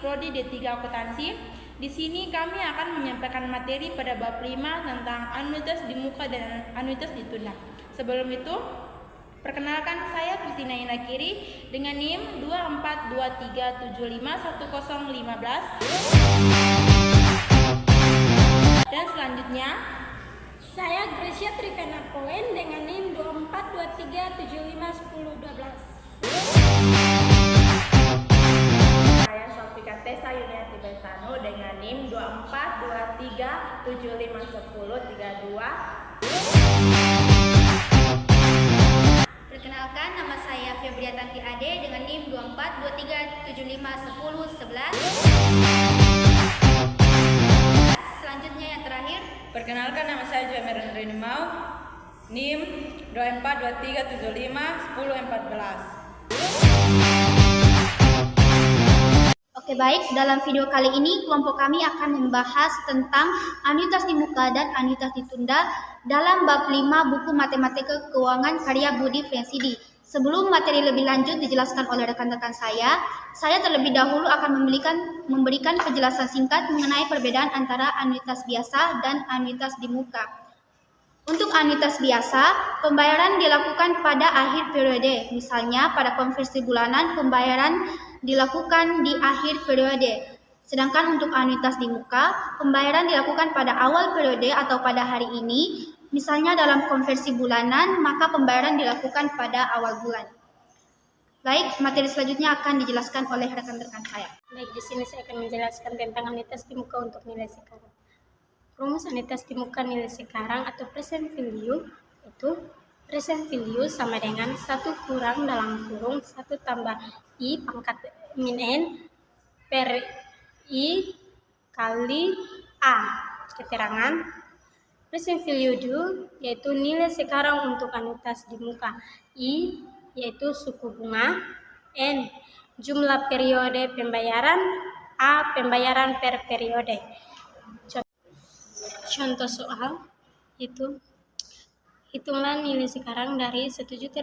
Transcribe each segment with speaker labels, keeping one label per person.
Speaker 1: Prodi D3 Akuntansi. Di sini kami akan menyampaikan materi pada bab 5 tentang anuitas di muka dan anuitas ditunda. Sebelum itu, perkenalkan saya Kristina Inakiri dengan NIM 2423751015. Dan selanjutnya,
Speaker 2: saya Gracia Trivena Coen dengan NIM 2423751012.
Speaker 3: Saya Sofika Tessa Yuniati Betano dengan NIM 2423751032.
Speaker 4: Perkenalkan, nama saya Febriatanti Ade dengan NIM 2423751011. Selanjutnya yang terakhir.
Speaker 5: Perkenalkan, nama saya Joemeran Rinimau, NIM 2423751014.
Speaker 4: Oke, baik, dalam video kali ini kelompok kami akan membahas tentang anuitas di muka dan anuitas ditunda dalam bab 5 buku Matematika Keuangan karya Budi Friensidi. Sebelum materi lebih lanjut dijelaskan oleh rekan-rekan saya terlebih dahulu akan memberikan penjelasan singkat mengenai perbedaan antara anuitas biasa dan anuitas di muka. Untuk anuitas biasa, pembayaran dilakukan pada akhir periode. Misalnya, pada konversi bulanan, pembayaran dilakukan di akhir periode. Sedangkan untuk anuitas di muka, pembayaran dilakukan pada awal periode atau pada hari ini. Misalnya dalam konversi bulanan, maka pembayaran dilakukan pada awal bulan. Baik, materi selanjutnya akan dijelaskan oleh rekan-rekan saya.
Speaker 2: Baik, di sini saya akan menjelaskan tentang anuitas di muka untuk nilai sekarang. Rumus anuitas di muka nilai sekarang atau present value itu present value sama dengan 1 kurang dalam kurung 1 tambah I pangkat min N per I kali A. Keterangan present value dulu yaitu nilai sekarang untuk anuitas di muka, I yaitu suku bunga, N jumlah periode pembayaran, A pembayaran per periode. Contoh soal itu, hitunglah nilai sekarang dari 1 juta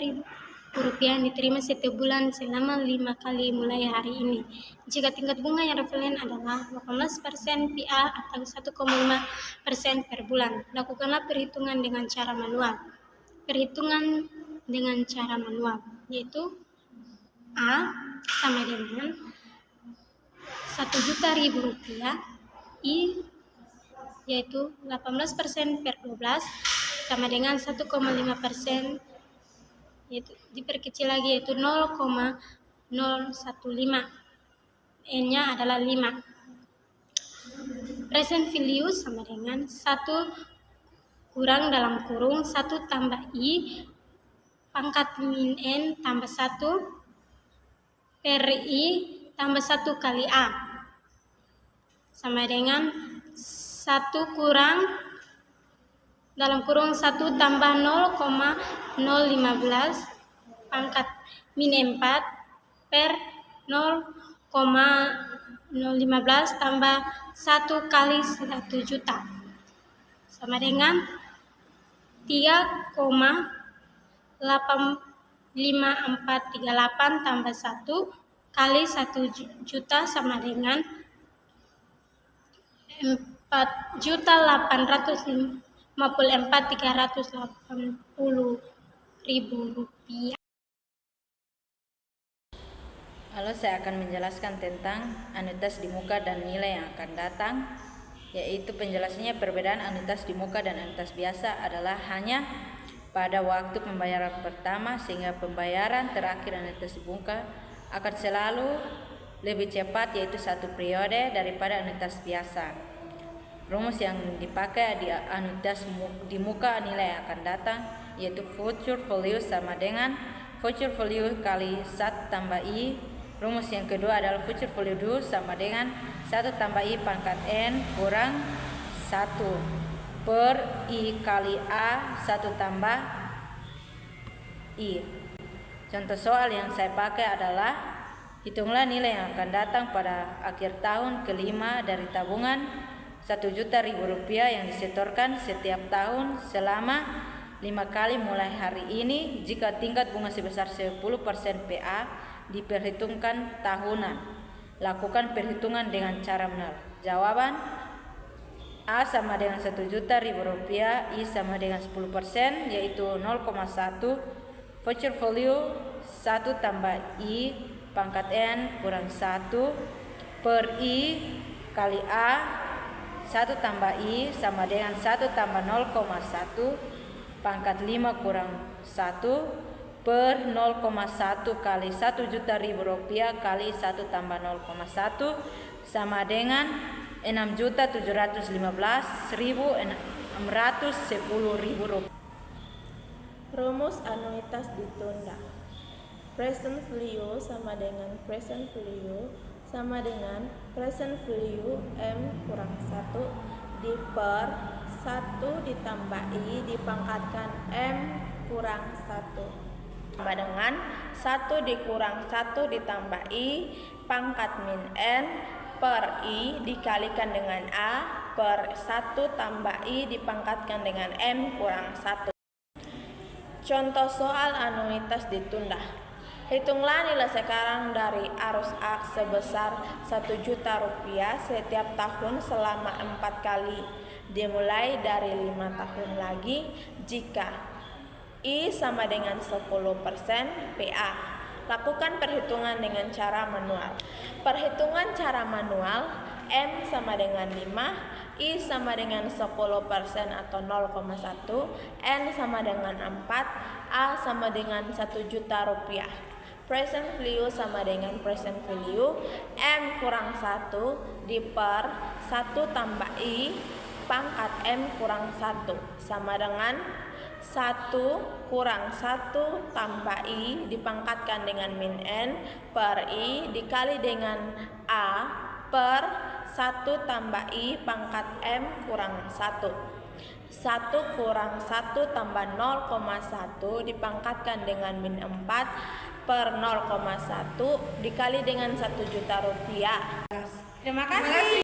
Speaker 2: rupiah yang diterima setiap bulan selama 5 kali mulai hari ini. Jika tingkat bunga yang referen adalah 18% PA atau 1,5% per bulan, lakukanlah perhitungan dengan cara manual. Perhitungan dengan cara manual yaitu A sama dengan 1 juta rupiah, I yaitu 18% per 12 sama dengan 1,5%, yaitu diperkecil lagi yaitu 0,015, N-nya adalah 5. Present value sama dengan 1 kurang dalam kurung 1 tambah I pangkat min N tambah 1 per I tambah 1 kali A sama dengan 1 kurang dalam kurung 1 tambah 0,015 pangkat min 4 per 0,015 tambah 1 kali 1 juta sama dengan 3,85438 tambah 1 kali 1 juta sama dengan 4.854.380.000 rupiah.
Speaker 5: Lalu saya akan menjelaskan tentang anuitas di muka dan nilai yang akan datang, yaitu penjelasannya perbedaan anuitas di muka dan anuitas biasa adalah hanya pada waktu pembayaran pertama, sehingga pembayaran terakhir anuitas di muka akan selalu lebih cepat, yaitu 1 periode daripada anuitas biasa. Rumus yang dipakai di anuitas di muka nilai yang akan datang yaitu future value sama dengan future value kali 1 tambah I. Rumus yang kedua adalah future value dulu sama dengan 1 tambah I pangkat N kurang 1 per I kali A 1 tambah I. Contoh soal yang saya pakai adalah hitunglah nilai yang akan datang pada akhir tahun kelima dari tabungan 1 juta rupiah yang disetorkan setiap tahun selama 5 kali mulai hari ini jika tingkat bunga sebesar 10% PA diperhitungkan tahunan. Lakukan perhitungan dengan cara manual. Jawaban: A sama dengan 1 juta ribu rupiah, I sama dengan 10%, yaitu 0,1. Voucher value 1 tambah I pangkat N kurang 1 per I kali A. 1 tambah I sama dengan 1 tambah 0,1 pangkat 5 kurang 1 per 0,1 kali 1 juta ribu rupiah kali 1 tambah 0,1 sama dengan 6.715.610 rupiah.
Speaker 3: Rumus anuitas ditunda. Present value sama dengan present value sama dengan present value M kurang 1 per 1 ditambah I dipangkatkan M kurang 1 sama dengan 1 dikurang 1 ditambah I pangkat min N per I dikalikan dengan A per 1 tambah I dipangkatkan dengan M kurang 1. Contoh soal anuitas ditunda. Hitunglah nilai sekarang dari arus A sebesar 1 juta rupiah setiap tahun selama 4 kali, dimulai dari 5 tahun lagi jika I sama dengan 10% PA. Lakukan perhitungan dengan cara manual. Perhitungan cara manual, M sama dengan 5, I sama dengan 10% atau 0,1, N sama dengan 4, A sama dengan 1 juta rupiah. Present value sama dengan present value, M kurang 1 diper 1 tambah I pangkat M kurang 1 sama dengan 1 kurang 1 tambah I dipangkatkan dengan min N per I dikali dengan A per 1 tambah I pangkat M kurang 1. 1 kurang 1 tambah 0,1 dipangkatkan dengan min 4 per 0,1 dikali dengan 1 juta rupiah.
Speaker 1: Terima kasih.